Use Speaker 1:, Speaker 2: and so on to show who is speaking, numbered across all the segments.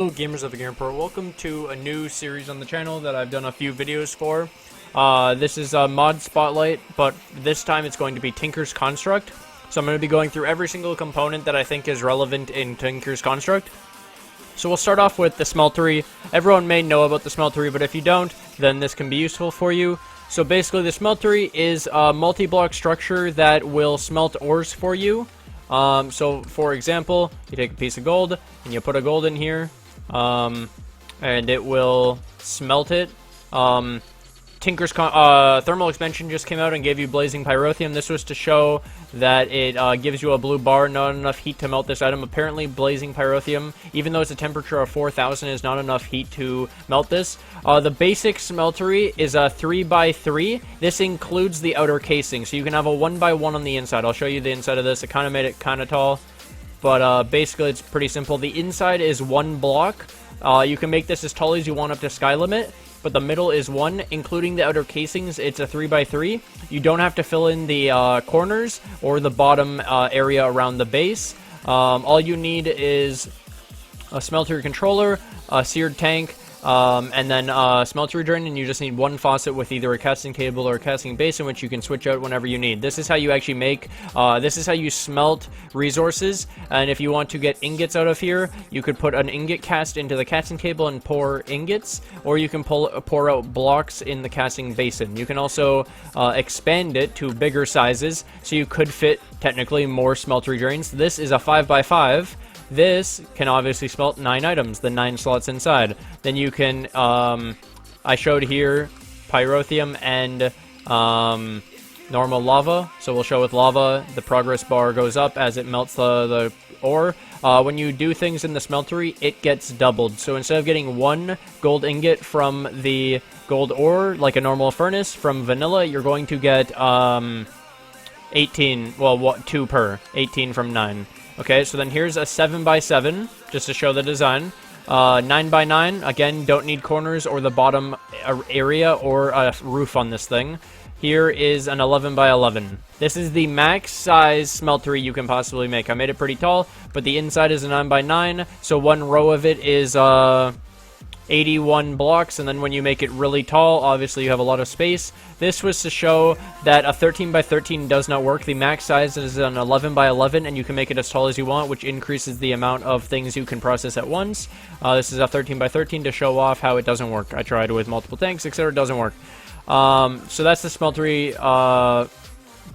Speaker 1: Hello gamers of the Game Pro, welcome to a new series on the channel that I've done a few videos for. This is a mod spotlight, but this time it's going to be Tinker's Construct. So I'm going to be going through every single component that I think is relevant in Tinker's Construct. So we'll start off with the Smeltery. Everyone may know about the Smeltery, but if you don't, then this can be useful for you. So basically the Smeltery is a multi-block structure that will smelt ores for you. So for example, you take a piece of gold and you put a gold in here. And it will smelt it. Tinker's Thermal Expansion just came out and gave you Blazing Pyrotheum. This was to show that it gives you a blue bar, not enough heat to melt this item. Apparently, Blazing Pyrotheum, even though it's a temperature of 4,000, is not enough heat to melt this. The basic Smeltery is a 3x3. This includes the outer casing, so you can have a 1x1 on the inside. I'll show you the inside of this. It kind of made it kind of tall. But basically, it's pretty simple. The inside is one block. You can make this as tall as you want up to sky limit, but the middle is one, including the outer casings. It's a 3x3. You don't have to fill in the corners or the bottom area around the base. All you need is a Smeltery controller, a Seared tank, and then Smeltery drain, and you just need one faucet with either a casting cable or a casting basin, which you can switch out whenever you need. This is how you actually make, this is how you smelt resources, and if you want to get ingots out of here, you could put an ingot cast into the casting cable and pour ingots, or you can pour out blocks in the casting basin. You can also expand it to bigger sizes, so you could fit, technically, more Smeltery drains. This is a 5x5. This can obviously smelt 9 items, the 9 slots inside. Then you can, I showed here, Pyrotheum and normal lava. So we'll show with lava, the progress bar goes up as it melts the ore. When you do things in the Smeltery, it gets doubled. So instead of getting 1 gold ingot from the gold ore, like a normal furnace, from vanilla, you're going to get 18, well, 2 per, 18 from 9. Okay, so then here's a 7x7, just to show the design. 9x9, again, don't need corners or the bottom area or a roof on this thing. Here is an 11x11. This is the max size Smeltery you can possibly make. I made it pretty tall, but the inside is a 9x9, so one row of it is 81 blocks, and then when you make it really tall, obviously you have a lot of space. This was to show that a 13x13 does not work. The max size is an 11x11, and you can make it as tall as you want, which increases the amount of things you can process at once. This is a 13x13 to show off how it doesn't work. I tried with multiple tanks, etc. It doesn't work. So that's the Smeltery.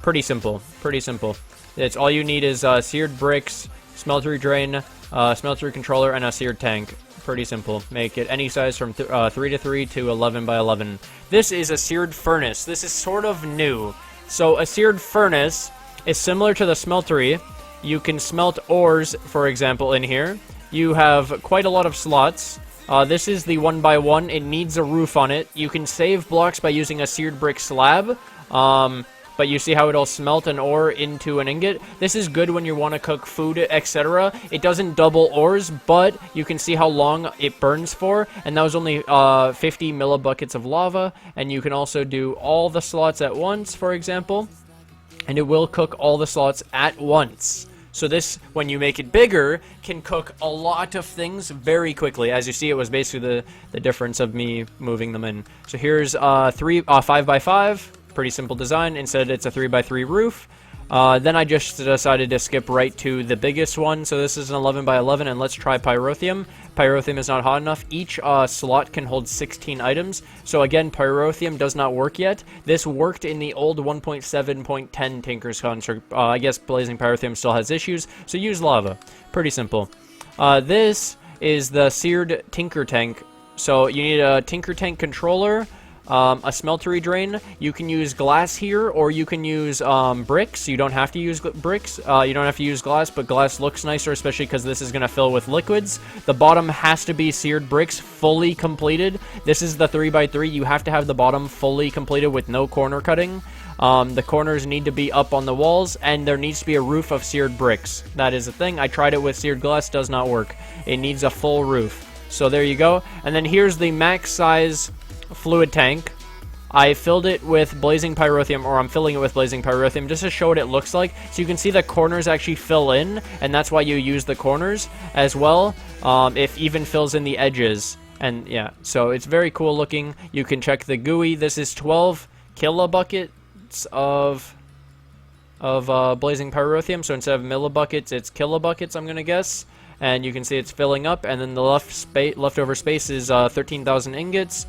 Speaker 1: Pretty simple. Pretty simple. It's all you need is seared bricks, Smeltery drain, Smeltery controller, and a seared tank. Pretty simple. Make it any size from 3x3 to 11x11. This is a seared furnace. This is sort of new. So a seared furnace is similar to the Smeltery. You can smelt ores, for example, in here. You have quite a lot of slots. This is the 1x1. It needs a roof on it. You can save blocks by using a seared brick slab. But you see how it'll smelt an ore into an ingot? This is good when you want to cook food, etc. It doesn't double ores, but you can see how long it burns for, and that was only 50 millibuckets of lava, and you can also do all the slots at once, for example, and it will cook all the slots at once. So this, when you make it bigger, can cook a lot of things very quickly. As you see, it was basically the difference of me moving them in. So here's 5x5. Pretty simple design. Instead, it's a 3x3 roof. Then I just decided to skip right to the biggest one. So this is an 11x11, and let's try Pyrotheum. Pyrotheum is not hot enough. Each slot can hold 16 items. So again, Pyrotheum does not work yet. This worked in the old 1.7.10 Tinker's Construct. I guess Blazing Pyrotheum still has issues, so use lava. Pretty simple. This is the Seared Tinker Tank. So you need a Tinker Tank controller, a Smeltery drain. You can use glass here, or you can use bricks. You don't have to use bricks. You don't have to use glass, but glass looks nicer, especially because this is going to fill with liquids. The bottom has to be seared bricks, fully completed. This is the 3x3. You have to have the bottom fully completed with no corner cutting. The corners need to be up on the walls, and there needs to be a roof of seared bricks. That is a thing. I tried it with seared glass, does not work. It needs a full roof. So there you go. And then here's the max size fluid tank. I filled it with blazing pyrotheum, or I'm filling it with blazing pyrotheum just to show what it looks like. So you can see the corners actually fill in, and that's why you use the corners as well. It even fills in the edges. And yeah, so it's very cool looking. You can check the GUI. This is 12 kilobuckets of blazing pyrotheum. So instead of millibuckets, it's kilobuckets, I'm going to guess. And you can see it's filling up, and then the leftover space is 13,000 ingots.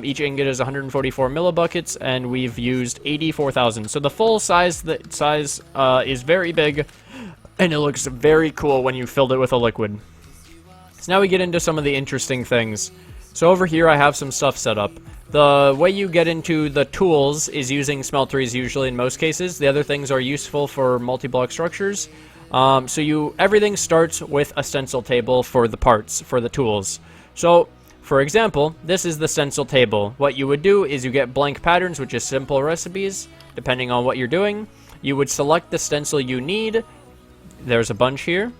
Speaker 1: Each ingot is 144 millibuckets, and we've used 84,000. So the full size is very big, and it looks very cool when you filled it with a liquid. So now we get into some of the interesting things. So over here I have some stuff set up. The way you get into the tools is using smelteries usually in most cases. The other things are useful for multi-block structures. Everything starts with a stencil table for the parts, for the tools. So, for example, this is the stencil table. What you would do is you get blank patterns, which is simple recipes, depending on what you're doing. You would select the stencil you need. There's a bunch here.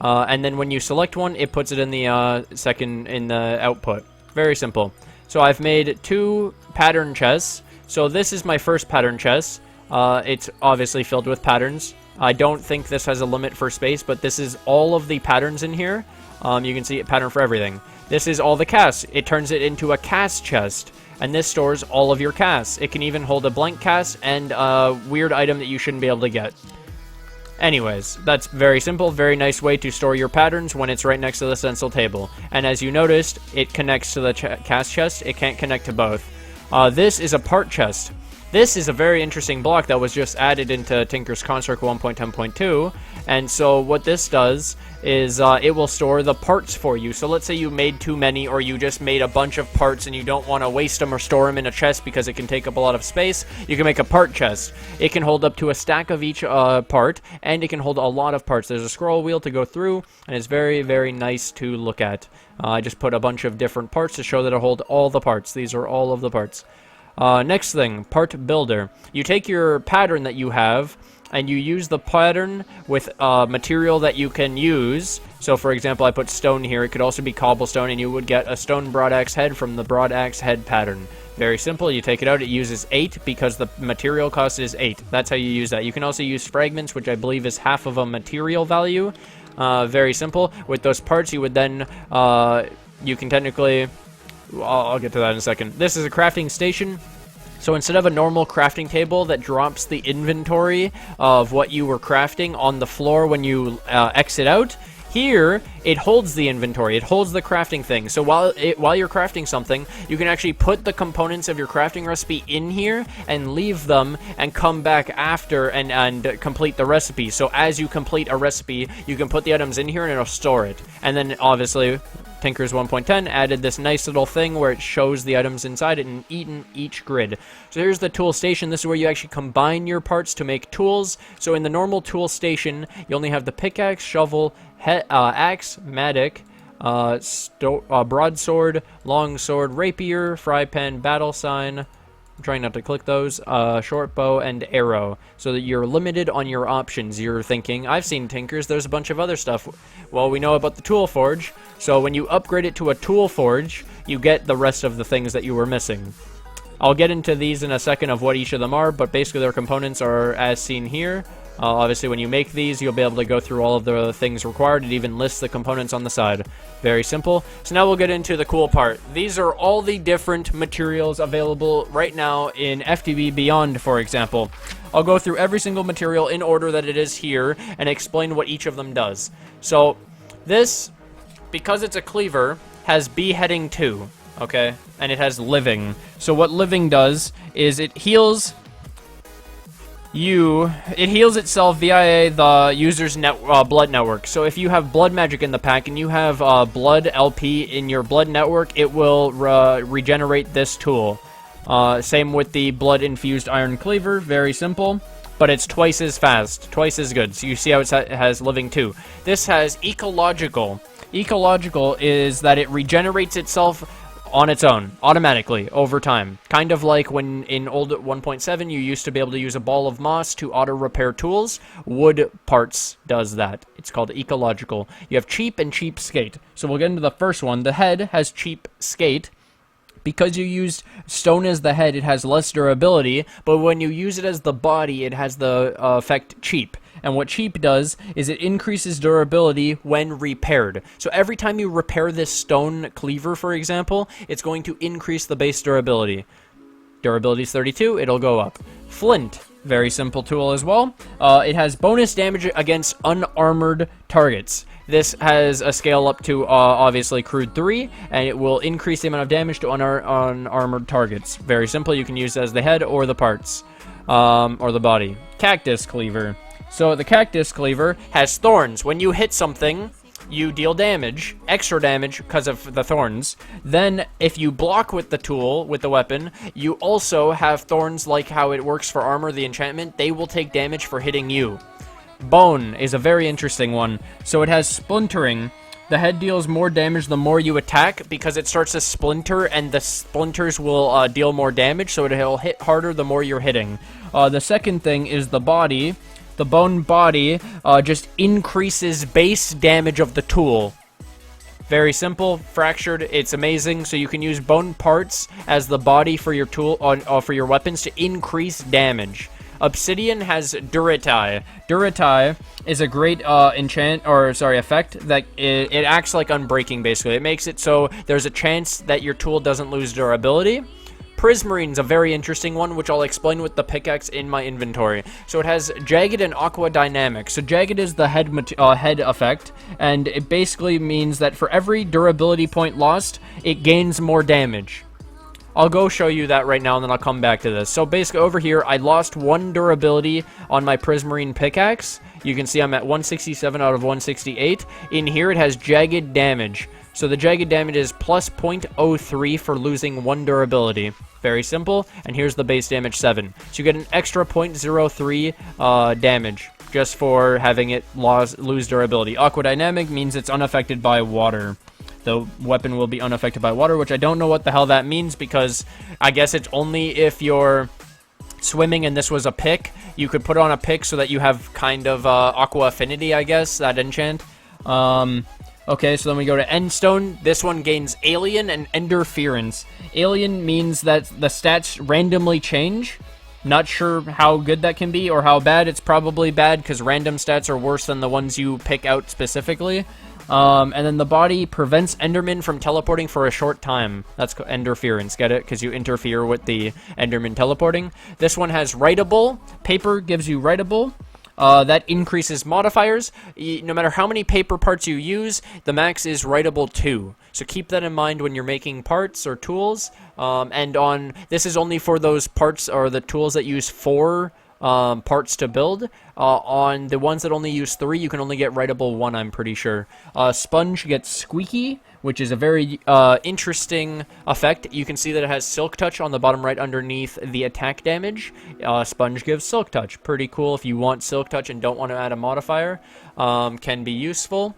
Speaker 1: And then when you select one, it puts it in the output. Very simple. So I've made 2 pattern chests. So this is my first pattern chest. It's obviously filled with patterns. I don't think this has a limit for space, but this is all of the patterns in here. You can see a pattern for everything. This is all the casts. It turns it into a cast chest, and this stores all of your casts. It can even hold a blank cast and a weird item that you shouldn't be able to get. Anyways, that's very simple, very nice way to store your patterns when it's right next to the stencil table. And as you noticed, it connects to the cast chest. It can't connect to both. This is a part chest. This is a very interesting block that was just added into Tinker's Construct 1.10.2, and so what this does is it will store the parts for you. So let's say you made too many, or you just made a bunch of parts and you don't want to waste them or store them in a chest because it can take up a lot of space. You can make a part chest. It can hold up to a stack of each part, and it can hold a lot of parts. There's a scroll wheel to go through, and it's very, very nice to look at. I just put a bunch of different parts to show that it'll hold all the parts. These are all of the parts. Next thing, part builder. You take your pattern that you have, and you use the pattern with material that you can use. So for example, I put stone here. It could also be cobblestone, and you would get a stone broadaxe head from the broadaxe head pattern. Very simple. You take it out. It uses 8 because the material cost is 8. That's how you use that. You can also use fragments, which I believe is half of a material value. Very simple. With those parts, you would then, you can technically... I'll get to that in a second. This is a crafting station. So instead of a normal crafting table that drops the inventory of what you were crafting on the floor when you exit out, here it holds the inventory. It holds the crafting thing. So while you're crafting something, you can actually put the components of your crafting recipe in here and leave them and come back after and complete the recipe. So as you complete a recipe, you can put the items in here and it'll store it. And then obviously Tinker's 1.10 added this nice little thing where it shows the items inside it in each grid. So here's the tool station. This is where you actually combine your parts to make tools. So in the normal tool station, you only have the pickaxe, shovel, axe, mattock, broadsword, longsword, rapier, fry pan, battle sign. I'm trying not to click those, short bow, and arrow, so that you're limited on your options. You're thinking, I've seen Tinkers, there's a bunch of other stuff. Well, we know about the tool forge, so when you upgrade it to a tool forge, you get the rest of the things that you were missing. I'll get into these in a second of what each of them are, but basically their components are as seen here. Obviously, when you make these, you'll be able to go through all of the things required. It even lists the components on the side. Very simple. So now we'll get into the cool part. These are all the different materials available right now in FTB Beyond, for example. I'll go through every single material in order that it is here and explain what each of them does. So this, because it's a cleaver, has beheading 2, okay? And it has living. So what living does is it heals... It heals itself via the user's blood network. So if you have blood magic in the pack and you have blood LP in your blood network, it will regenerate this tool. Same with the blood infused iron cleaver. Very simple, but it's twice as fast, twice as good. So you see how it has living too. This has ecological. Ecological is that it regenerates itself on its own, automatically, over time. Kind of like when in old 1.7 you used to be able to use a ball of moss to auto-repair tools. Wood parts does that. It's called ecological. You have cheap and cheapskate. So we'll get into the first one. The head has cheapskate Because you used stone as the head, it has less durability, but when you use it as the body, it has the effect cheap. And what cheap does is it increases durability when repaired. So every time you repair this stone cleaver, for example, it's going to increase the base durability. Durability is 32, it'll go up. Flint, very simple tool as well. It has bonus damage against unarmored targets. This has a scale up to, obviously, crude 3, and it will increase the amount of damage to unarmored targets. Very simple, you can use it as the head or the parts, or the body. Cactus Cleaver. So the Cactus Cleaver has thorns. When you hit something, you deal damage, extra damage because of the thorns. Then, if you block with the tool, with the weapon, you also have thorns like how it works for armor, the enchantment. They will take damage for hitting you. Bone is a very interesting one. So it has splintering. The head deals more damage the more you attack because it starts to splinter, and the splinters will deal more damage, so it'll hit harder the more you're hitting. The second thing is the body. The bone body just increases base damage of the tool. Very simple, fractured, it's amazing. So you can use bone parts as the body for your tool, for your weapons to increase damage. Obsidian has Durati. Durati is a great effect that it acts like unbreaking, basically. It makes it so there's a chance that your tool doesn't lose durability. Prismarine's a very interesting one, which I'll explain with the pickaxe in my inventory. So it has Jagged and Aqua Dynamic. So Jagged is the head effect, and it basically means that for every durability point lost, it gains more damage. I'll go show you that right now, and then I'll come back to this. So basically over here, I lost 1 durability on my Prismarine pickaxe. You can see I'm at 167 out of 168. In here, it has Jagged Damage. So the Jagged Damage is plus 0.03 for losing 1 durability. Very simple. And here's the base damage 7. So you get an extra 0.03 damage just for having it lose durability. Aqua Dynamic means it's unaffected by water. The weapon will be unaffected by water, which I don't know what the hell that means, because I guess it's only if you're swimming and this was a pick. You could put on a pick so that you have kind of aqua affinity, I guess, that enchant. Okay, so then we go to Endstone. This one gains Alien and Interference. Alien means that the stats randomly change. Not sure how good that can be or how bad. It's probably bad because random stats are worse than the ones you pick out specifically. And then the body prevents Enderman from teleporting for a short time. That's interference, get it? Because you interfere with the Enderman teleporting. This one has writable. Paper gives you writable. That increases modifiers. No matter how many paper parts you use, the max is writable 2. So keep that in mind when you're making parts or tools. This is only for those parts or the tools that use 4 parts to build. On the ones that only use 3, you can only get writable 1, I'm pretty sure. Sponge gets Squeaky, which is a very interesting effect. You can see that it has Silk Touch on the bottom right underneath the attack damage. Sponge gives Silk Touch. Pretty cool if you want Silk Touch and don't want to add a modifier. Can be useful.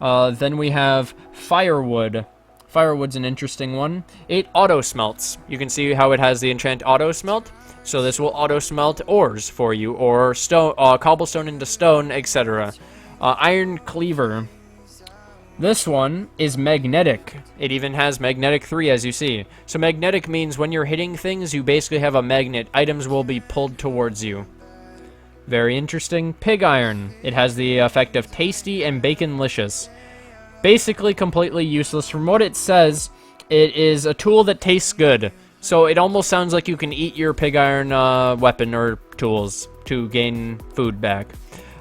Speaker 1: Then we have Firewood. Firewood's an interesting one. It auto-smelts. You can see how it has the enchant auto-smelt. So this will auto-smelt ores for you, or stone, cobblestone into stone, etc. Iron Cleaver. This one is magnetic. It even has magnetic 3, as you see. So magnetic means when you're hitting things, you basically have a magnet. Items will be pulled towards you. Very interesting. Pig Iron. It has the effect of tasty and baconlicious. Basically completely useless. From what it says, it is a tool that tastes good. So it almost sounds like you can eat your pig iron weapon or tools to gain food back.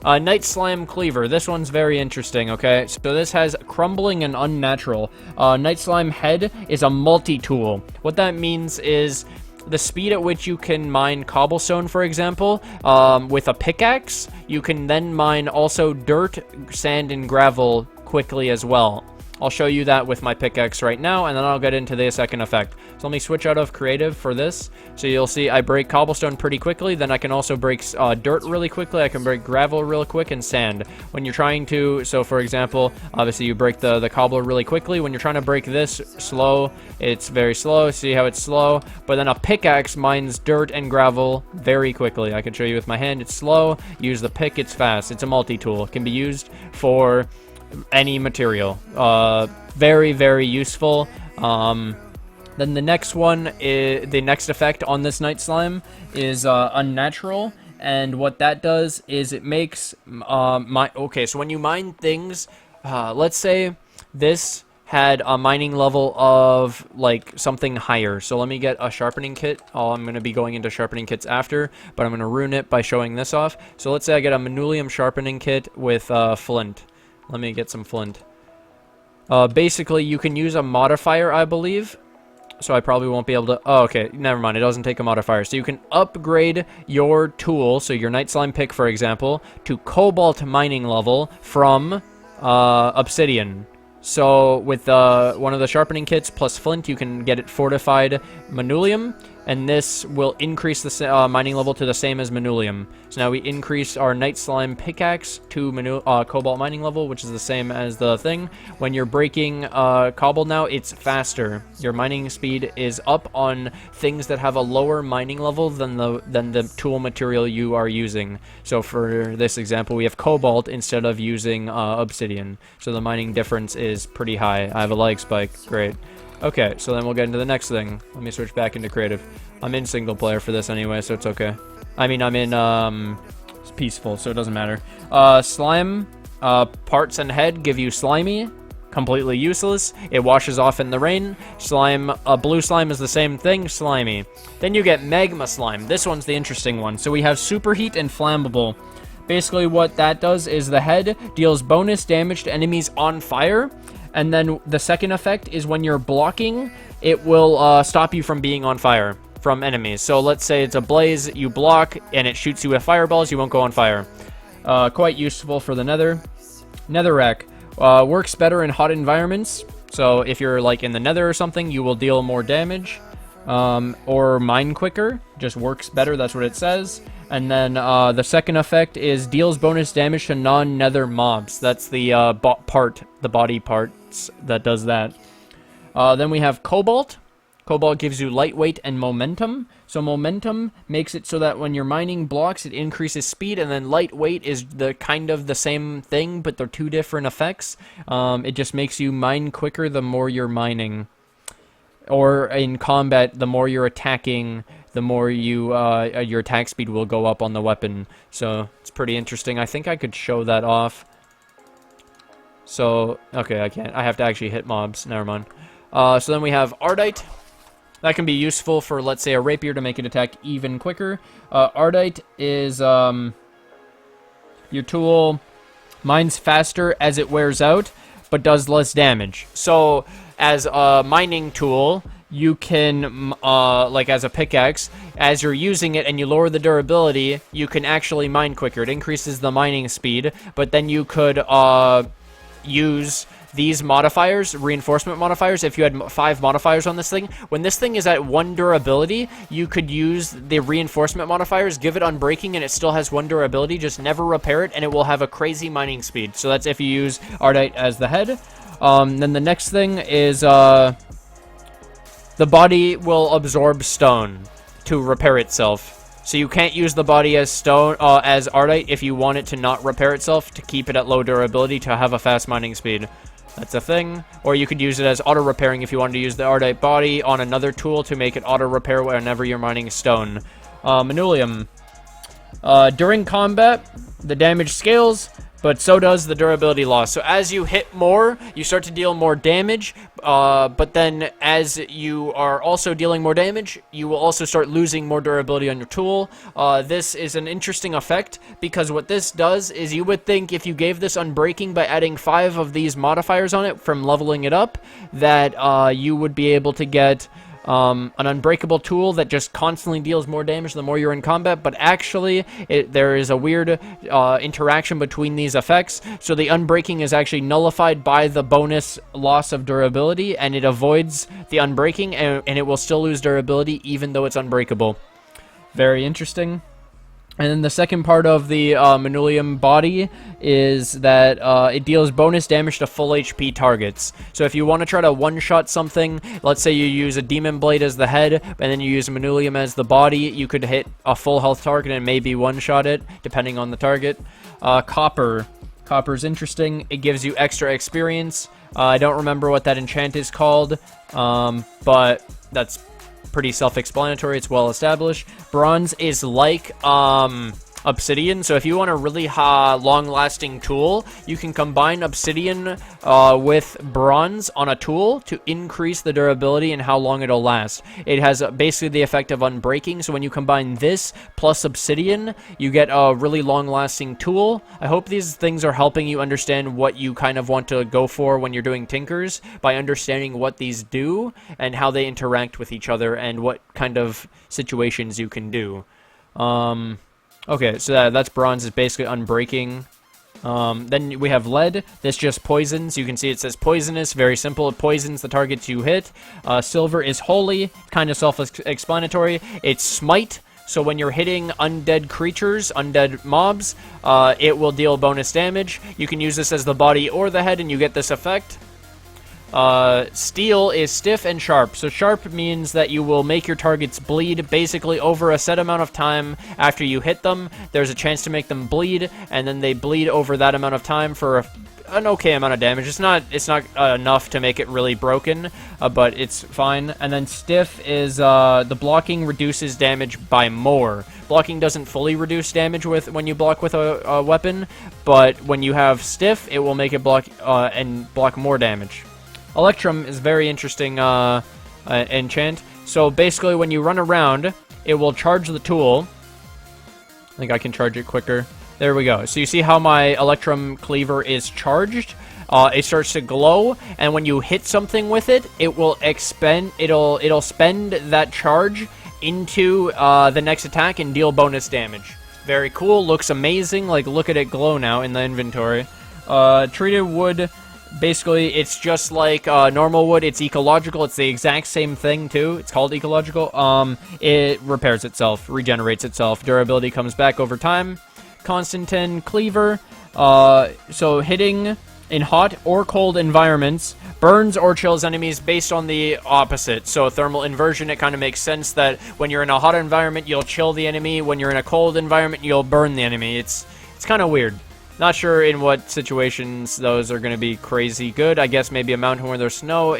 Speaker 1: Night Slam Cleaver. This one's very interesting, okay? So this has Crumbling and Unnatural. Night Slime Head is a multi-tool. What that means is the speed at which you can mine cobblestone, for example, with a pickaxe, you can then mine also dirt, sand, and gravel quickly as well. I'll show you that with my pickaxe right now, and then I'll get into the second effect. So let me switch out of creative for this. So you'll see I break cobblestone pretty quickly. Then I can also break dirt really quickly. I can break gravel real quick and sand. When you're trying to, so for example, obviously you break the cobbler really quickly. When you're trying to break this slow, it's very slow. See how it's slow? But then a pickaxe mines dirt and gravel very quickly. I can show you with my hand. It's slow. Use the pick. It's fast. It's a multi-tool. It can be used for any material. Very, very useful. Then the next one is the next effect on this night slime is unnatural, and what that does is it makes so when you mine things, let's say this had a mining level of like something higher. So let me get a sharpening kit. I'm going to be going into sharpening kits after, but I'm going to ruin it by showing this off. So let's say I get a Manulium sharpening kit with flint. Let me get some flint. Basically, you can use a modifier, I believe. So I probably won't be able to... Oh, okay. Never mind. It doesn't take a modifier. So you can upgrade your tool, so your Night Slime pick, for example, to Cobalt mining level from Obsidian. So with one of the sharpening kits plus flint, you can get it fortified Manulium, and this will increase the mining level to the same as Manulium. So now we increase our Night Slime pickaxe to Cobalt mining level, which is the same as the thing. When you're breaking cobble now, it's faster. Your mining speed is up on things that have a lower mining level than the tool material you are using. So for this example, we have Cobalt instead of using Obsidian. So the mining difference is pretty high. I have a lag spike. Great. Okay, so then we'll get into the next thing. Let me switch back into creative. I'm in single player for this anyway, so it's okay. I mean, I'm in peaceful, so it doesn't matter. Slime, parts and head give you slimy. Completely useless. It washes off in the rain. Slime, blue slime is the same thing, slimy. Then you get magma slime. This one's the interesting one. So we have superheat and flammable. Basically what that does is the head deals bonus damage to enemies on fire. And then the second effect is when you're blocking, it will stop you from being on fire from enemies. So let's say it's a blaze, you block, and it shoots you with fireballs, you won't go on fire. Quite useful for the nether. Netherrack works better in hot environments. So if you're like in the nether or something, you will deal more damage. Or mine quicker, just works better, that's what it says. And then the second effect is deals bonus damage to non-nether mobs. That's the the body parts that does that. Then we have Cobalt. Cobalt gives you lightweight and momentum. So momentum makes it so that when you're mining blocks, it increases speed, and then lightweight is the kind of the same thing, but they're two different effects. It just makes you mine quicker the more you're mining. Or in combat, the more you're attacking, the more your attack speed will go up on the weapon. So it's pretty interesting. I think I could show that off. So, okay, I can't. I have to actually hit mobs. Never mind. So then we have Ardite. That can be useful for, let's say, a rapier to make it attack even quicker. Ardite is your tool mines faster as it wears out, but does less damage. So as a mining tool, you can, like as a pickaxe, as you're using it and you lower the durability, you can actually mine quicker. It increases the mining speed, but then you could use these modifiers, reinforcement modifiers. If you had 5 modifiers on this thing, when this thing is at 1 durability, you could use the reinforcement modifiers, give it unbreaking, and it still has 1 durability. Just never repair it, and it will have a crazy mining speed. So that's if you use Ardite as the head. Then the next thing is the body will absorb stone to repair itself. So you can't use the body as stone as Ardite if you want it to not repair itself, to keep it at low durability, to have a fast mining speed. That's a thing. Or you could use it as auto-repairing if you wanted to use the Ardite body on another tool to make it auto-repair whenever you're mining stone. Manulium. During combat, the damage scales, but so does the durability loss. So as you hit more, you start to deal more damage, but then as you are also dealing more damage, you will also start losing more durability on your tool. This is an interesting effect, because what this does is you would think if you gave this unbreaking by adding 5 of these modifiers on it from leveling it up, that you would be able to get an unbreakable tool that just constantly deals more damage the more you're in combat, but actually there is a weird interaction between these effects. So the unbreaking is actually nullified by the bonus loss of durability, and it avoids the unbreaking, and it will still lose durability even though it's unbreakable. Very interesting. And then the second part of the Manulium body is that it deals bonus damage to full HP targets. So if you want to try to one-shot something, let's say you use a Demon Blade as the head, and then you use Manulium as the body, you could hit a full health target and maybe one-shot it, depending on the target. Copper. Copper's interesting. It gives you extra experience. I don't remember what that enchant is called, but That's pretty self-explanatory. It's well established. Bronze is like obsidian, so if you want a really long-lasting tool, you can combine obsidian with bronze on a tool to increase the durability and how long it'll last. It has basically the effect of unbreaking, so when you combine this plus obsidian, you get a really long-lasting tool. I hope these things are helping you understand what you kind of want to go for when you're doing tinkers, by understanding what these do and how they interact with each other and what kind of situations you can do. Okay, so that's bronze, is basically unbreaking. Then we have lead. This just poisons. You can see it says poisonous. Very simple. It poisons the targets you hit. Silver is holy. Kind of self-explanatory. It's smite. So when you're hitting undead creatures, undead mobs, it will deal bonus damage. You can use this as the body or the head, and you get this effect. Steel is stiff and sharp. So sharp means that you will make your targets bleed basically over a set amount of time after you hit them. There's a chance to make them bleed, and then they bleed over that amount of time for an okay amount of damage. It's not enough to make it really broken, but it's fine. And then stiff is the blocking reduces damage by more. Blocking doesn't fully reduce damage when you block with a weapon, but when you have stiff, it will make it block and block more damage. Electrum is very interesting enchant. So basically, when you run around, it will charge the tool. I think I can charge it quicker. There we go. So you see how my Electrum Cleaver is charged? It starts to glow, and when you hit something with it, it will expend. It'll spend that charge into the next attack and deal bonus damage. Very cool. Looks amazing. Like, look at it glow now in the inventory. Treated wood. Basically, it's just like normal wood. It's ecological. It's the exact same thing, too. It's called ecological. It repairs itself, regenerates itself. Durability comes back over time. Constantin Cleaver. So hitting in hot or cold environments burns or chills enemies based on the opposite. So thermal inversion, it kind of makes sense that when you're in a hot environment, you'll chill the enemy. When you're in a cold environment, you'll burn the enemy. It's kind of weird. Not sure in what situations those are going to be crazy good. I guess maybe a mountain where there's snow.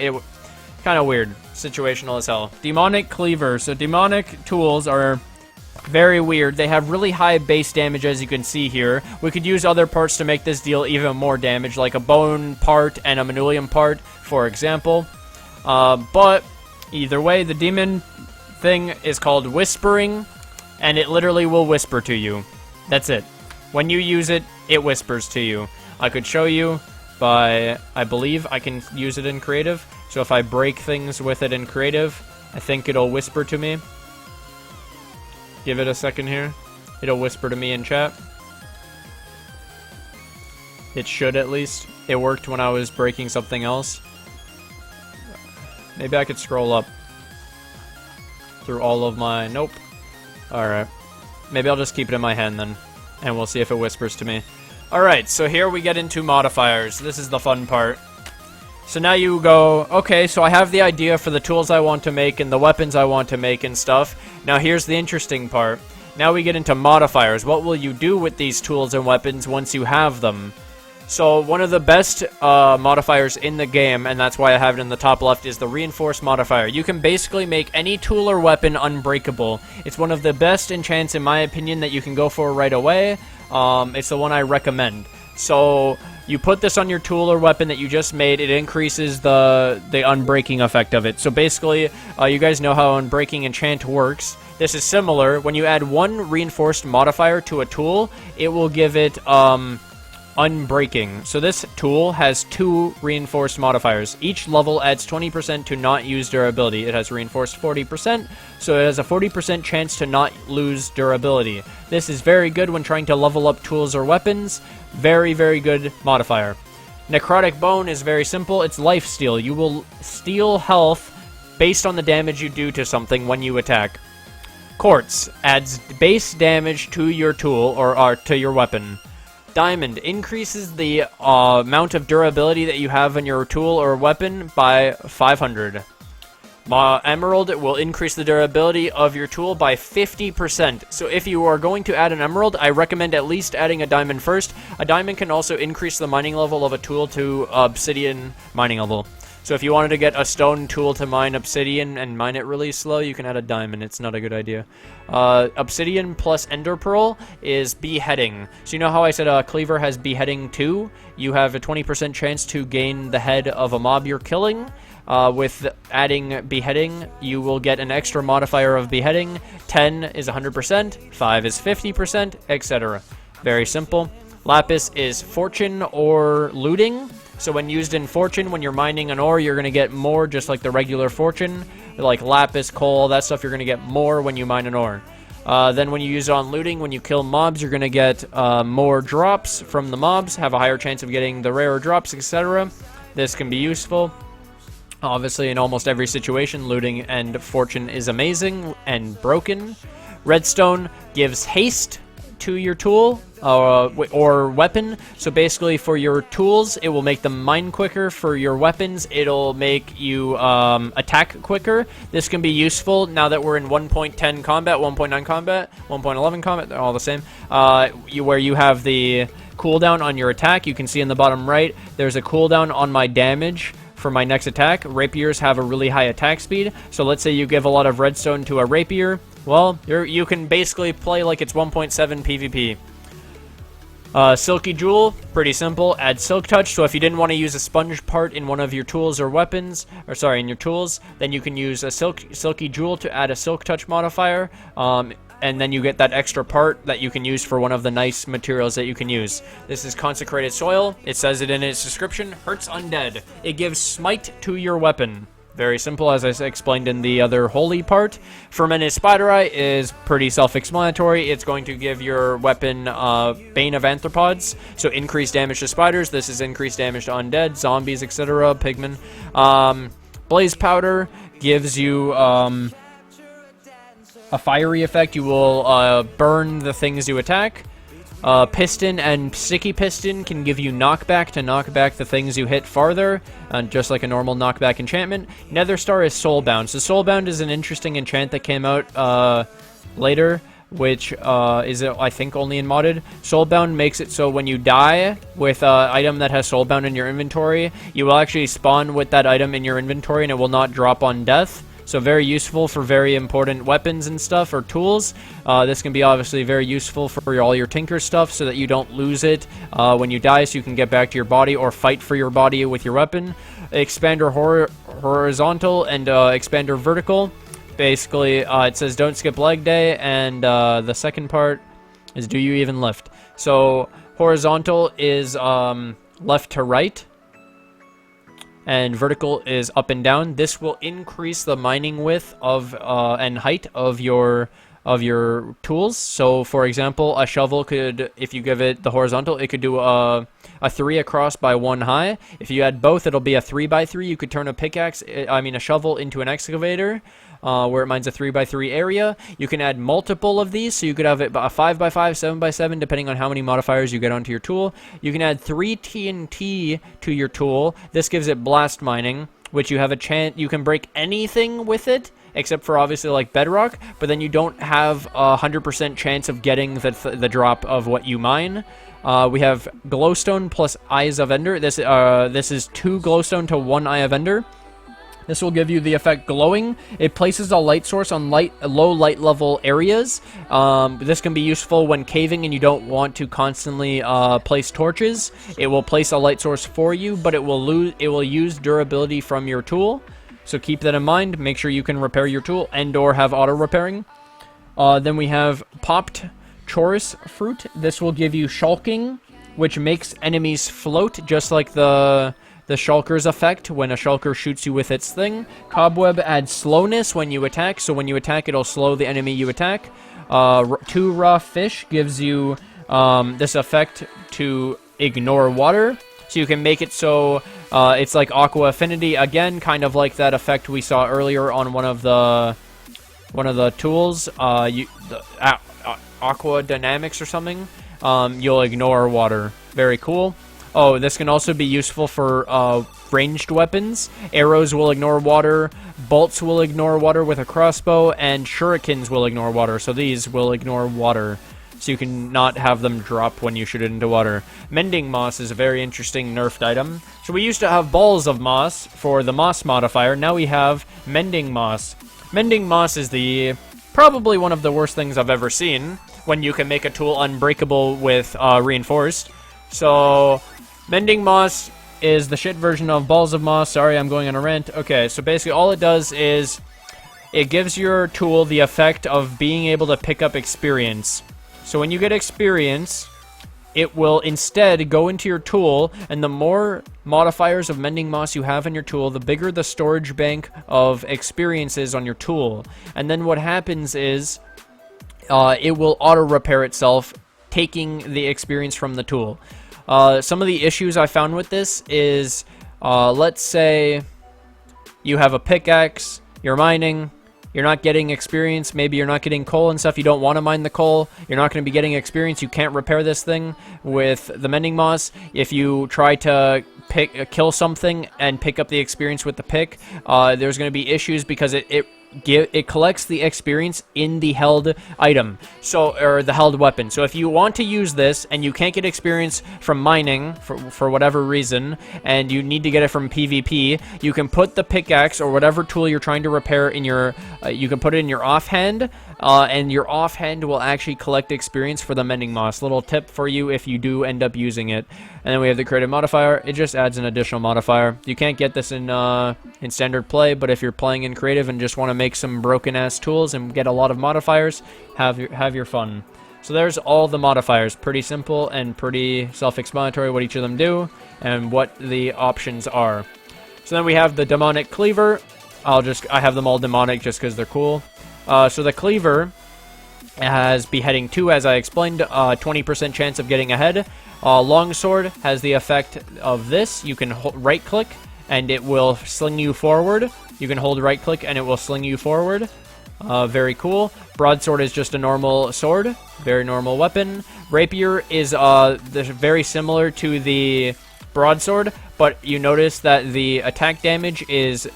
Speaker 1: Kind of weird. Situational as hell. Demonic Cleaver. So demonic tools are very weird. They have really high base damage, as you can see here. We could use other parts to make this deal even more damage, like a bone part and a manulium part, for example. But either way, the demon thing is called Whispering, and it literally will whisper to you. That's it. When you use it, it whispers to you. I could show you by, I believe I can use it in creative. So if I break things with it in creative, I think it'll whisper to me. Give it a second here. It'll whisper to me in chat. It should, at least. It worked when I was breaking something else. Maybe I could scroll up through all of my... Nope. Alright. Maybe I'll just keep it in my hand then, and we'll see if it whispers to me. Alright, so here we get into modifiers. This is the fun part. So now you go, okay, so I have the idea for the tools I want to make and the weapons I want to make and stuff. Now here's the interesting part. Now we get into modifiers. What will you do with these tools and weapons once you have them? So one of the best modifiers in the game, and that's why I have it in the top left, is the reinforced modifier. You can basically make any tool or weapon unbreakable. It's one of the best enchants, in my opinion, that you can go for right away. It's the one I recommend. So you put this on your tool or weapon that you just made. It increases the unbreaking effect of it. So basically, you guys know how unbreaking enchant works. This is similar. When you add one reinforced modifier to a tool, it will give it unbreaking. So this tool has 2 reinforced modifiers. Each level adds 20% to not use durability. It has reinforced 40%, so it has a 40% chance to not lose durability. This is very good when trying to level up tools or weapons. Very, very good modifier. Necrotic Bone is very simple. It's lifesteal. You will steal health based on the damage you do to something when you attack. Quartz adds base damage to your tool or to your weapon. Diamond increases the amount of durability that you have in your tool or weapon by 500. Emerald will increase the durability of your tool by 50%. So if you are going to add an emerald, I recommend at least adding a diamond first. A diamond can also increase the mining level of a tool to obsidian mining level. So if you wanted to get a stone tool to mine obsidian and mine it really slow, you can add a diamond. It's not a good idea. Obsidian plus ender pearl is beheading. So you know how I said cleaver has beheading 2? You have a 20% chance to gain the head of a mob you're killing. With adding beheading, you will get an extra modifier of beheading. 10 is 100%, 5 is 50%, etc. Very simple. Lapis is fortune or looting. So when used in fortune, when you're mining an ore, you're going to get more, just like the regular fortune. Like lapis, coal, that stuff, you're going to get more when you mine an ore. Then when you use it on looting, when you kill mobs, you're going to get more drops from the mobs, have a higher chance of getting the rarer drops, etc. This can be useful. Obviously, in almost every situation, looting and fortune is amazing and broken. Redstone gives haste to your tool or weapon. So basically, for your tools, it will make them mine quicker. For your weapons, it'll make you attack quicker. This can be useful now that we're in 1.10 combat, 1.9 combat, 1.11 combat. They're all the same. Where you have the cooldown on your attack. You can see in the bottom right, there's a cooldown on my damage. For my next attack, rapiers have a really high attack speed. So let's say you give a lot of redstone to a rapier. Well, you can basically play like it's 1.7 PvP. Silky Jewel, pretty simple. Add Silk Touch. So if you didn't want to use a sponge part in one of your tools or weapons, in your tools, then you can use a Silky Jewel to add a Silk Touch modifier. And then you get that extra part that you can use for one of the nice materials that you can use. This is Consecrated Soil. It says it in its description. Hurts undead. It gives smite to your weapon. Very simple, as I explained in the other holy part. Fermented Spider Eye is pretty self-explanatory. It's going to give your weapon Bane of Arthropods, so increased damage to spiders. This is increased damage to undead, zombies, etc., pigmen. Blaze Powder gives you a fiery effect. You will burn the things you attack. Piston and Sticky Piston can give you knockback to knock back the things you hit farther, just like a normal knockback enchantment. Nether Star is Soulbound. So Soulbound is an interesting enchant that came out later, which is, I think, only in modded. Soulbound makes it so when you die with an item that has Soulbound in your inventory, you will actually spawn with that item in your inventory and it will not drop on death. So very useful for very important weapons and stuff, or tools. This can be obviously very useful for all your Tinker stuff so that you don't lose it when you die, so you can get back to your body or fight for your body with your weapon. Expander Horizontal and Expander Vertical. Basically, it says don't skip leg day, and the second part is do you even lift? So horizontal is left to right, and vertical is up and down. This will increase the mining width of and height of your tools. So for example, a shovel could, if you give it the horizontal, it could do a 3 across by 1 high. If you add both, it'll be a 3 by 3. You could turn a shovel into an excavator, where it mines a 3 by 3 area. You can add multiple of these, so you could have it a 5 by 5, 7 by 7, depending on how many modifiers you get onto your tool. You can add 3 TNT to your tool. This gives it blast mining, which you have a chance, you can break anything with it, except for obviously like bedrock, but then you don't have a 100% chance of getting the drop of what you mine. We have glowstone plus eyes of ender. This is 2 glowstone to 1 eye of ender. This will give you the effect glowing. It places a light source on low light level areas. This can be useful when caving and you don't want to constantly place torches. It will place a light source for you, but it will use durability from your tool. So keep that in mind. Make sure you can repair your tool and/or have auto repairing. Then we have popped chorus fruit. This will give you shulking, which makes enemies float, just like the shulker's effect when a shulker shoots you with its thing. Cobweb adds slowness when you attack, so when you attack, it'll slow the enemy you attack. 2 raw fish gives you this effect to ignore water, so you can make it so it's like aqua affinity again, kind of like that effect we saw earlier on one of the tools, aqua dynamics or something. You'll ignore water. Very cool. Oh, this can also be useful for ranged weapons. Arrows will ignore water, bolts will ignore water with a crossbow, and shurikens will ignore water, so these will ignore water. so you can not have them drop when you shoot it into water. Mending Moss is a very interesting nerfed item. So we used to have Balls of Moss for the Moss modifier. Now we have Mending Moss. Mending Moss is probably one of the worst things I've ever seen, when you can make a tool unbreakable with reinforced. So Mending Moss is the shit version of Balls of Moss. Sorry, I'm going on a rant. Okay, so basically all it does is it gives your tool the effect of being able to pick up experience. So when you get experience, it will instead go into your tool, and the more modifiers of Mending Moss you have in your tool, the bigger the storage bank of experience is on your tool. And then what happens is it will auto-repair itself, taking the experience from the tool. Some of the issues I found with this is, let's say you have a pickaxe, you're mining, you're not getting experience, maybe you're not getting coal and stuff, you don't want to mine the coal, you're not going to be getting experience, you can't repair this thing with the Mending Moss. If you try to kill something and pick up the experience with the pick, there's going to be issues because it collects the experience in the held item, or the held weapon. So if you want to use this and you can't get experience from mining for whatever reason, and you need to get it from PvP, you can put the pickaxe or whatever tool you're trying to repair in your you can put it in your offhand, and your offhand will actually collect experience for the Mending Moss. Little tip for you if you do end up using it. And then we have the creative modifier. It just adds an additional modifier. You can't get this in standard play, but if you're playing in creative and just want to make some broken ass tools and get a lot of modifiers, have your fun. So there's all the modifiers. Pretty simple and pretty self-explanatory what each of them do and what the options are. So then we have the demonic cleaver. I have them all demonic just because they're cool. So the cleaver has beheading 2, as I explained, 20% chance of getting ahead. Longsword has the effect of this. You can right click and it will sling you forward. You can hold right click and it will sling you forward. Very cool. Broadsword is just a normal sword. Very normal weapon. Rapier is very similar to the broadsword, but you notice that the attack damage is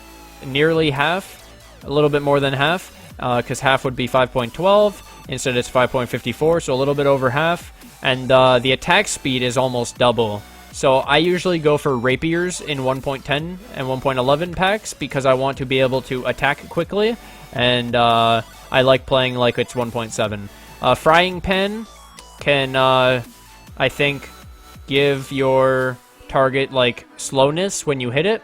Speaker 1: nearly half. A little bit more than half. Because half would be 5.12. Instead it's 5.54, so a little bit over half. And the attack speed is almost double. So I usually go for rapiers in 1.10 and 1.11 packs because I want to be able to attack quickly, and I like playing like it's 1.7. Frying pan can, I think, give your target like slowness when you hit it.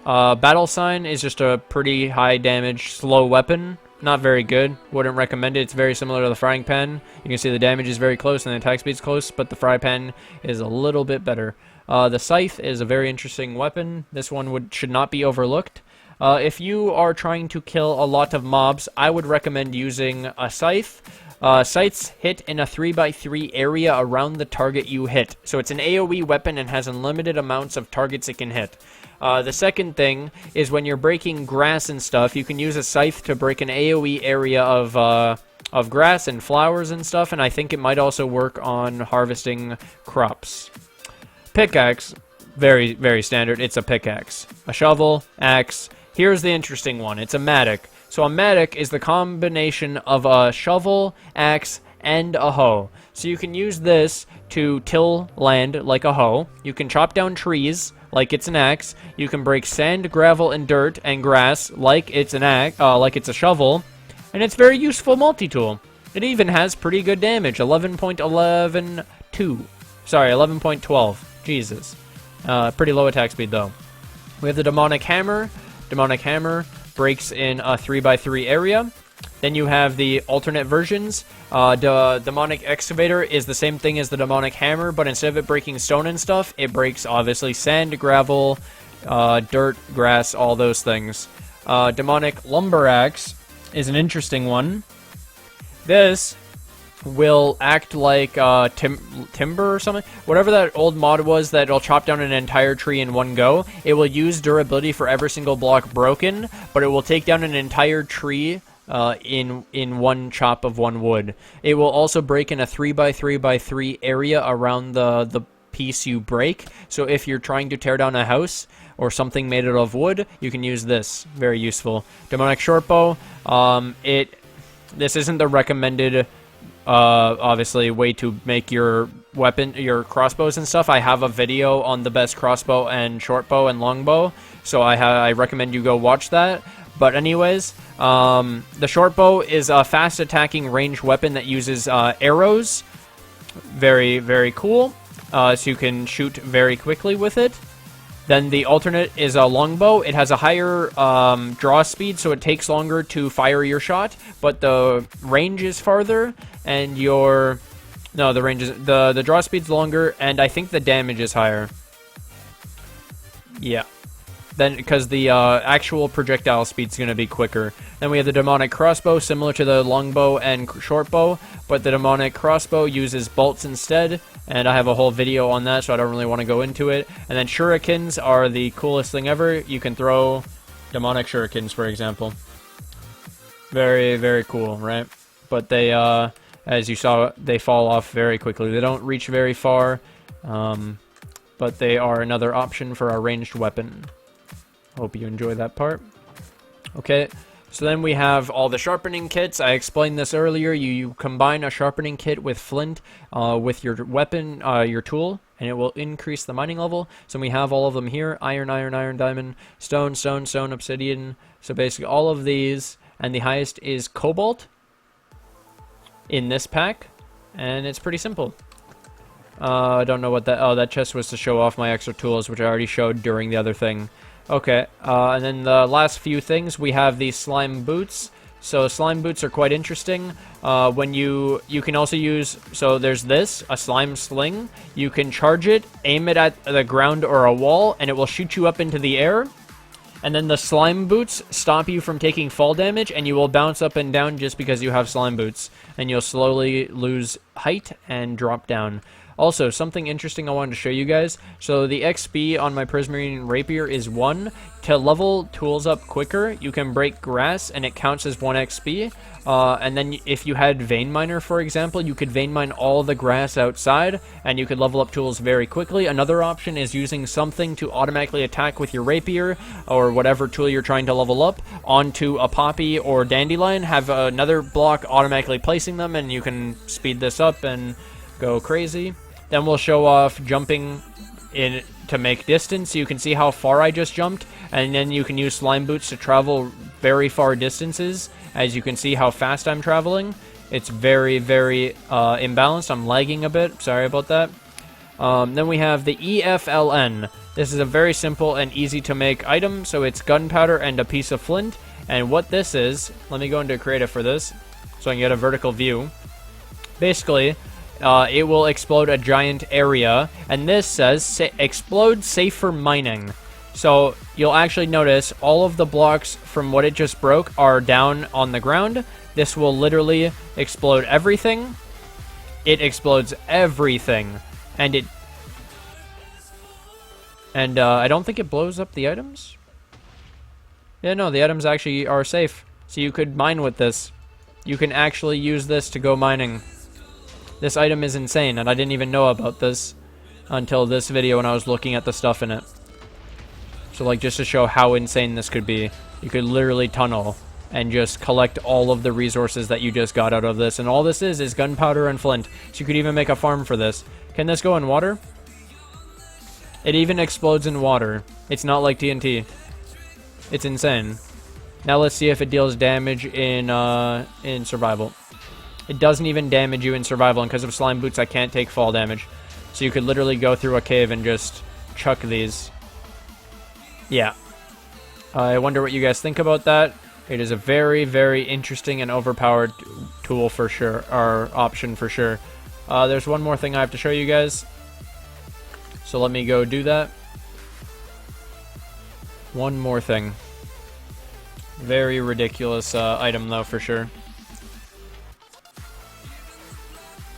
Speaker 1: Battle sign is just a pretty high damage slow weapon. Not very good. Wouldn't recommend it. It's very similar to the frying pan. You can see the damage is very close and the attack speed is close, but the fry pan is a little bit better. The scythe is a very interesting weapon. This one should not be overlooked. If you are trying to kill a lot of mobs, I would recommend using a scythe. Scythes hit in a 3x3 area around the target you hit. So it's an AoE weapon and has unlimited amounts of targets it can hit. The second thing is when you're breaking grass and stuff, you can use a scythe to break an AoE area of grass and flowers and stuff, and I think it might also work on harvesting crops. Pickaxe, very, very standard. It's a pickaxe. A shovel, axe. Here's the interesting one. It's a mattock. So a mattock is the combination of a shovel, axe, and a hoe. So you can use this to till land like a hoe. You can chop down trees like it's an axe. You can break sand, gravel, and dirt and grass like it's an like it's a shovel. And it's very useful multi-tool. It even has pretty good damage. 11.112. Sorry, 11.12. Jesus. Pretty low attack speed though. We have the demonic hammer. Demonic hammer breaks in a 3x3 area. Then you have the alternate versions. The demonic excavator is the same thing as the demonic hammer, but instead of it breaking stone and stuff, it breaks obviously sand, gravel, dirt, grass, all those things. Demonic lumber axe is an interesting one. This will act like timber or something. Whatever that old mod was that it'll chop down an entire tree in one go. It will use durability for every single block broken, but it will take down an entire tree in one chop of one wood. It will also break in a 3x3x3 area around the piece you break. So if you're trying to tear down a house or something made out of wood, you can use this. Very useful. Demonic shortbow. This isn't the recommended obviously way to make your weapon, your crossbows and stuff. I have a video on the best crossbow and short bow and longbow, so I recommend you go watch that. But anyways, the short bow is a fast attacking ranged weapon that uses arrows. Very, very cool. So you can shoot very quickly with it. Then the alternate is a longbow. It has a higher draw speed, so it takes longer to fire your shot, but the range is farther, and the range is the draw speed's longer, and I think the damage is higher. Yeah. Then, because the actual projectile speed's going to be quicker. Then we have the demonic crossbow, similar to the longbow and short bow, but the demonic crossbow uses bolts instead, and I have a whole video on that, so I don't really want to go into it. And then shurikens are the coolest thing ever. You can throw demonic shurikens, for example. Very, very cool, right? But they, as you saw, they fall off very quickly. They don't reach very far, but they are another option for a ranged weapon. Hope you enjoy that part. Okay, so then we have all the sharpening kits. I explained this earlier. You combine a sharpening kit with flint with your weapon, your tool, and it will increase the mining level. So we have all of them here: iron, iron, iron, diamond, stone, stone, stone, obsidian. So basically all of these, and the highest is cobalt in this pack, and it's pretty simple. I don't know what that... Oh, that chest was to show off my extra tools, which I already showed during the other thing. Okay, and then the last few things, we have these slime boots. So slime boots are quite interesting. When you can also use, so there's this, a slime sling. You can charge it, aim it at the ground or a wall, and it will shoot you up into the air. And then the slime boots stop you from taking fall damage, and you will bounce up and down just because you have slime boots. And you'll slowly lose height and drop down. Also, something interesting I wanted to show you guys. So the XP on my Prismarine Rapier is 1. To level tools up quicker, you can break grass, and it counts as 1 XP. And then if you had Vein Miner, for example, you could Vein Mine all the grass outside, and you could level up tools very quickly. Another option is using something to automatically attack with your Rapier, or whatever tool you're trying to level up, onto a Poppy or Dandelion. Have another block automatically placing them, and you can speed this up and go crazy. Then we'll show off jumping in to make distance. You can see how far I just jumped, and then you can use slime boots to travel very far distances. As you can see how fast I'm traveling. It's very, very imbalanced. I'm lagging a bit. Sorry about that. Then we have the EFLN. This is a very simple and easy to make item. So it's gunpowder and a piece of flint. And what this is, let me go into creative for this so I can get a vertical view. Basically, it will explode a giant area, and this says explode safe for mining. So you'll actually notice all of the blocks from what it just broke are down on the ground. This will literally explode everything. It explodes everything, and I don't think it blows up the items. Yeah, no, the items actually are safe. So you could mine with this. You can actually use this to go mining. This item is insane, and I didn't even know about this until this video when I was looking at the stuff in it. So, like, just to show how insane this could be, you could literally tunnel and just collect all of the resources that you just got out of this. And all this is gunpowder and flint. So you could even make a farm for this. Can this go in water? It even explodes in water. It's not like TNT. It's insane. Now let's see if it deals damage in survival. It doesn't even damage you in survival, and because of slime boots, I can't take fall damage. So you could literally go through a cave and just chuck these. Yeah. I wonder what you guys think about that. It is a very, very interesting and overpowered tool for sure, or option for sure. There's one more thing I have to show you guys. So let me go do that. One more thing. Very ridiculous item though, for sure.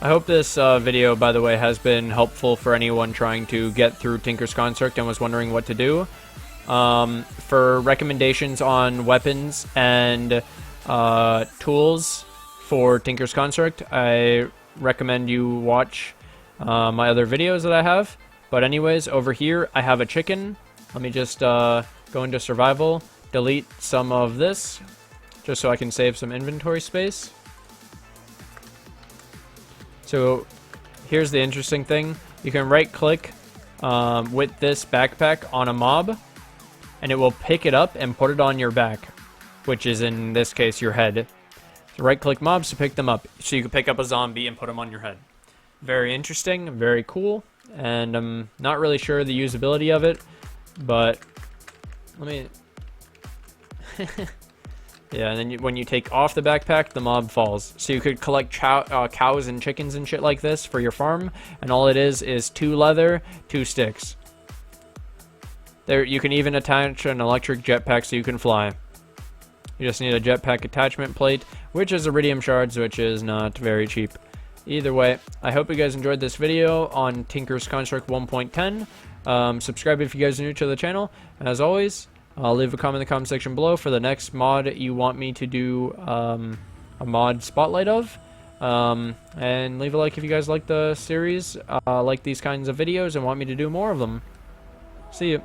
Speaker 1: I hope this video, by the way, has been helpful for anyone trying to get through Tinker's Construct and was wondering what to do. For recommendations on weapons and tools for Tinker's Construct, I recommend you watch my other videos that I have. But anyways, over here, I have a chicken. Let me just go into survival, delete some of this, just so I can save some inventory space. So here's the interesting thing. You can right-click with this backpack on a mob, and it will pick it up and put it on your back, which is in this case your head. So right-click mobs to pick them up, so you can pick up a zombie and put them on your head. Very interesting, very cool, and I'm not really sure the usability of it, but let me... Yeah, and then when you take off the backpack, the mob falls. So you could collect cows and chickens and shit like this for your farm, and all it is 2 leather, 2 sticks. There, you can even attach an electric jetpack so you can fly. You just need a jetpack attachment plate, which is iridium shards, which is not very cheap. Either way, I hope you guys enjoyed this video on Tinker's Construct 1.10. Subscribe if you guys are new to the channel. As always, I'll leave a comment in the comment section below for the next mod you want me to do a mod spotlight of. And leave a like if you guys like the series, like these kinds of videos, and want me to do more of them. See you.